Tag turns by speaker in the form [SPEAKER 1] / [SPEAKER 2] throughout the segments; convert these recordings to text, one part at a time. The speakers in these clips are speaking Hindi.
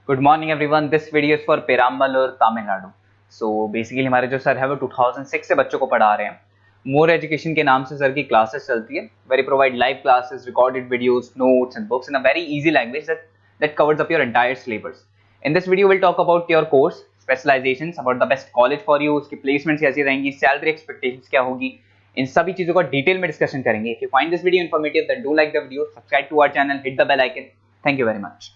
[SPEAKER 1] Good morning everyone. This video is for Perambalur Tamil Nadu. So basically हमारे जो सर है वो 2006 से बच्चों को पढ़ा रहे हैं। मोर एजुकेशन के नाम से सर की क्लासेस चलती है। Very provide live classes, recorded videos, notes and books in a very easy language that covers up your entire syllabus. In this video we'll talk about your course specializations, about the best college for you, उसकी placements कैसी रहेंगी, salary expectations क्या होगी, इन सभी चीजों का डिटेल में डिस्कशन करेंगे। If you find this video informative then do like the video, subscribe to our channel, hit the bell icon. Thank you very much.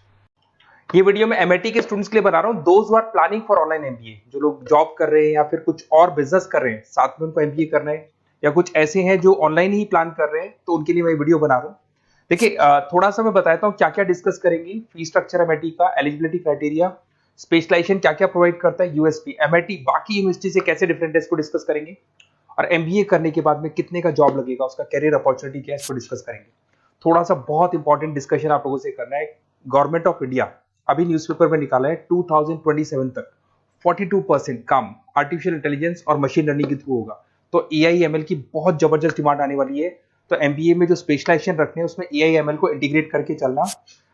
[SPEAKER 2] ये वीडियो मैं एमआईटी के स्टूडेंट्स के लिए बना रहा हूँ। Those who are planning for online MBA, जो लोग जॉब कर रहे हैं या फिर कुछ और बिजनेस कर रहे हैं, साथ में उनको एमबीए करना है, या कुछ ऐसे हैं जो ऑनलाइन ही प्लान कर रहे हैं, तो उनके लिए मैं वीडियो बना रहा हूँ। देखिए, थोड़ा सा मैं बताता हूँ क्या क्या डिस्कस करेंगे। फी स्ट्रक्चर एमआईटी का, एलिजिबिलिटी क्राइटेरिया, स्पेशलाइजेशन क्या क्या प्रोवाइड करता है, यूएसपी एमआईटी बाकी यूनिवर्सिटी से कैसे डिफरेंट है, इसको डिस्कस करेंगे। और एमबीए करने के बाद में कितने का जॉब लगेगा, उसका कैरियर अपॉर्चुनिटी क्या है, इसको डिस्कस करेंगे। थोड़ा सा बहुत इंपॉर्टेंट डिस्कशन आप लोगों से करना है। गवर्नमेंट ऑफ इंडिया अभी न्यूज़पेपर में निकाला है 2027 तक 42% काम आर्टिफिशियल इंटेलिजेंस और मशीन लर्निंग के थ्रू होगा। तो एआईएमएल की बहुत जबरदस्त डिमांड आने वाली है। तो एमबीए में जो स्पेशलाइजेशन रखने हैं उसमें एआईएमएल को इंटीग्रेट करके चलना।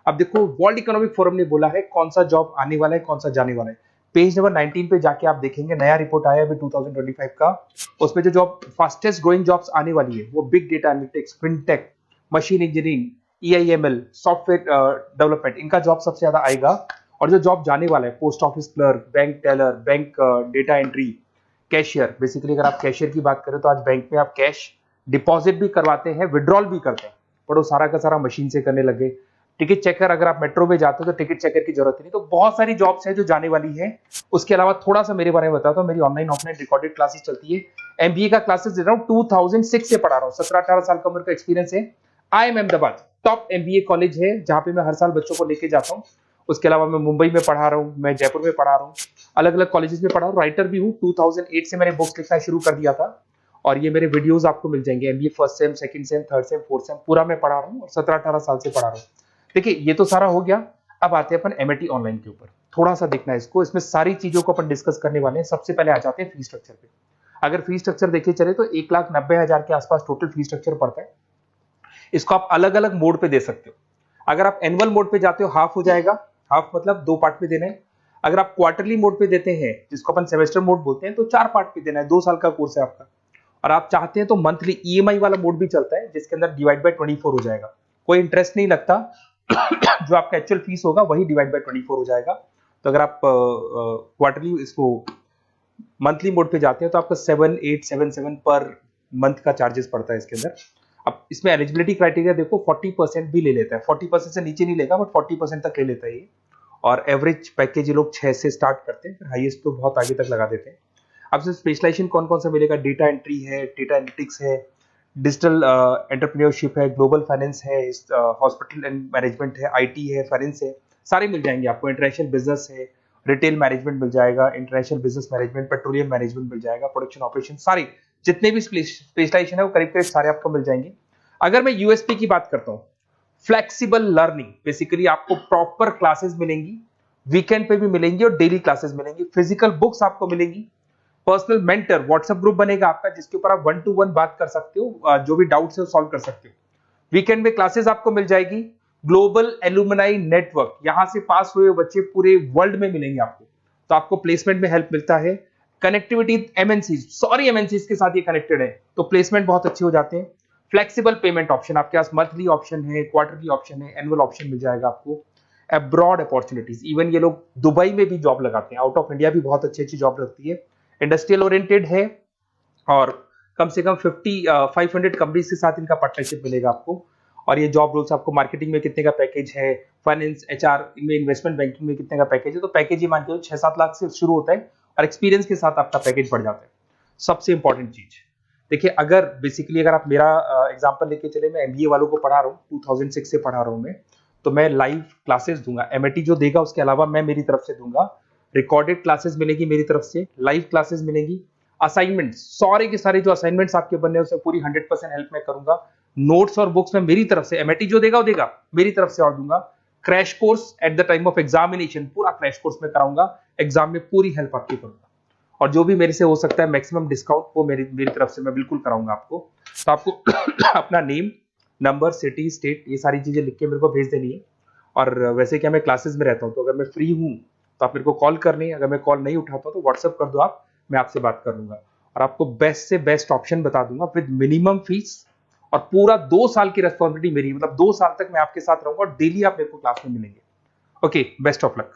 [SPEAKER 2] अब देखो, वर्ल्ड इकोनॉमिक फोरम ने बोला है कौन सा जॉब आने वाला है, कौन सा जाने वाला है। पेज नंबर 19 पे जाके आप देखेंगे, नया रिपोर्ट आया है अभी 2025 का। उसमें जो जॉब फास्टेस्ट ग्रोइंग जॉब्स आने वाली है वो big data analytics, fintech, machine engineering, AI ML, software development, इनका जॉब सबसे ज्यादा आएगा। और जो जॉब जाने वाला है, post office clerk, bank teller, bank data entry, cashier. Basically अगर आप कैशियर की बात करें तो आज बैंक में आप कैश डिपॉजिट भी करवाते हैं, विड्रॉल भी करते हैं, पर वो सारा का सारा मशीन से करने लगे। टिकट चेकर, अगर आप मेट्रो में जाते हो तो टिकट चेकर की जरूरत नहीं। तो बहुत सारी जॉब्स है जो जाने वाली है। उसके अलावा थोड़ा सा मेरे बारे में बताता हूँ। मेरी ऑनलाइन ऑफलाइन रिकॉर्डेड क्लासेस चलती है। एमबीए का क्लासेस दे रहा हूँ, 2006 से पढ़ा रहा हूँ। 17-18 साल का उम्र का एक्सपीरियंस है। IIM Ahmedabad top MBA college है जहां पे मैं हर साल बच्चों को लेके जाता हूँ। उसके अलावा मैं मुंबई में पढ़ा रहा हूँ, मैं जयपुर में पढ़ा रहा हूँ, अलग अलग कॉलेजेस में पढ़ा हूँ। राइटर भी हूँ। 2008 से मैंने बुक्स लिखना शुरू कर दिया था और ये मेरे वीडियोस आपको मिल जाएंगे। MBA first sem, second same, third same, fourth same पूरा मैं पढ़ा रहा हूँ और 17-18 साल से पढ़ा रहा हूँ। देखिए, ये तो सारा हो गया। अब आते हैं अपन एमआईटी ऑनलाइन के ऊपर। थोड़ा सा देखना है इसको, इसमें सारी चीजों को अपन डिस्कस करने वाले हैं। सबसे पहले आ जाते हैं फी स्ट्रक्चर पे। अगर फी स्ट्रक्चर देखे चले तो 1,90,000 के आसपास टोटल फी स्ट्रक्चर पड़ता है। इसको आप अलग अलग मोड पे दे सकते हो। अगर आप एनुअल मोड पे जाते हो हाफ हो जाएगा, हाफ मतलब 2 पार्ट में देना है। अगर आप क्वार्टरली मोड पे देते हैं, जिसको अपन सेमेस्टर मोड बोलते हैं, तो 4 पार्ट पे देना है। 2 साल का कोर्स है आपका। और आप चाहते हैं तो मंथली ईएमआई वाला मोड भी चलता है, जिसके अंदर डिवाइड बाय 24 हो जाएगा। कोई इंटरेस्ट नहीं लगता। जो आपका एक्चुअल फीस होगा वही डिवाइड बाय 24 हो जाएगा। तो अगर आप क्वार्टरली इसको मंथली मोड पे जाते हैं तो आपका 7,877 पर मंथ का चार्जेस पड़ता है इसके अंदर। अब इसमें एलिजिबिलिटी क्राइटेरिया देखो, 40% भी ले लेता है। 40% से नीचे नहीं लेगा, बट 40% तक ले लेता है ये। और एवरेज पैकेज ये लोग 6 से स्टार्ट करते हैं, फिर हाईएस्ट तो बहुत आगे तक लगा देते हैं। अब से स्पेशलाइजेशन कौन कौन सा मिलेगा? डेटा एंट्री है, डेटा एनालिटिक्स है, डिजिटल एंटरप्रेन्योरशिप है, ग्लोबल फाइनेंस है, हॉस्पिटल एंड मैनेजमेंट है, आईटी है, फाइनेंस है, सारे मिल जाएंगे आपको। इंटरनेशनल बिजनेस है, रिटेल मैनेजमेंट मिल जाएगा, international business management, petroleum management मिल जाएगा, प्रोडक्शन ऑपरेशन, सारे जितने भी स्पेशलाइजेशन है वो करीब करीब सारे आपको मिल जाएंगे। अगर मैं यूएसपी की बात करता हूँ, फ्लेक्सिबल लर्निंग, बेसिकली आपको प्रॉपर क्लासेस मिलेंगी, वीकेंड पे भी मिलेंगी और डेली क्लासेस मिलेंगी। फिजिकल बुक्स आपको मिलेंगी, पर्सनल मेंटर, व्हाट्सएप ग्रुप बनेगा आपका जिसके ऊपर आप 1-to-1 बात कर सकते हो, जो भी डाउट्स है वो सॉल्व कर सकते हो। वीकेंड में क्लासेस आपको मिल जाएगी। ग्लोबल एलुमनाई नेटवर्क, यहां से पास हुए बच्चे पूरे वर्ल्ड में मिलेंगे आपको, तो आपको प्लेसमेंट में हेल्प मिलता है। कनेक्टिविटी एमएनसीज के साथ ये कनेक्टेड है, तो प्लेसमेंट बहुत अच्छे हो जाते हैं। फ्लेक्सिबल पेमेंट ऑप्शन, आपके पास मंथली ऑप्शन है, क्वार्टरली ऑप्शन है, एनुअल ऑप्शन मिल जाएगा आपको। अब्रॉड अपॉर्चुनिटीज, इवन ये लोग दुबई में भी जॉब लगाते हैं, आउट ऑफ इंडिया भी बहुत अच्छी अच्छी जॉब लगती है। इंडस्ट्रियल ओरिएंटेड है और कम से कम 500 कंपनीज के साथ इनका पार्टनरशिप मिलेगा आपको। और ये जॉब रोल्स आपको मार्केटिंग में कितने का पैकेज है, फाइनेंस, एचआर, इनमें इन्वेस्टमेंट बैंकिंग में कितने का पैकेज है, तो पैकेज ये मान के 6-7 लाख से शुरू होता है और एक्सपीरियंस के साथ आपका पैकेज बढ़ जाता है। सबसे इंपॉर्टेंट चीज देखिए, अगर बेसिकली अगर आप मेरा एग्जांपल लेके चले, मैं एमबीए वालों को पढ़ा रहा हूँ, 2006 से पढ़ा रहा हूँ मैं, तो मैं लाइव क्लासेस दूंगा। एमआईटी जो देगा उसके अलावा मैं मेरी तरफ से दूंगा। रिकॉर्डेड क्लासेस मिलेगी मेरी तरफ से, लाइव क्लासेस मिलेंगी। असाइनमेंट्स, सारे के सारे जो असाइनमेंट्स आपके बनने उसमें पूरी 100% हेल्प मैं करूंगा। नोट्स और बुक्स में मेरी तरफ से, एमआईटी जो देगा वो देगा, मेरी तरफ से और दूंगा। Crash course at the time of examination, पूरा क्रैश कोर्स में कराऊंगा। एग्जाम में पूरी हेल्प आपकी करूंगा और जो भी मेरे से हो सकता है मैक्सिमम डिस्काउंट वो मेरी तरफ से मैं बिल्कुल कराऊंगा आपको। तो आपको अपना नेम, नंबर, सिटी, स्टेट, ये सारी चीजें लिख के मेरे को भेज देनी है और वैसे क्या मैं क्लासेस में रहता हूँ, तो अगर मैं फ्री हूँ तो आप मेरे को कॉल कर लें, अगर मैं कॉल नहीं उठाता तो व्हाट्सअप कर दो आप, मैं आपसे बात कर लूंगा और आपको बेस्ट से बेस्ट ऑप्शन बता दूंगा विद मिनिमम फीस। और पूरा 2 साल की रेस्पॉन्सिबिलिटी मेरी, मतलब 2 साल तक मैं आपके साथ रहूंगा और डेली आप मेरे को क्लास में मिलेंगे। Okay, best of luck.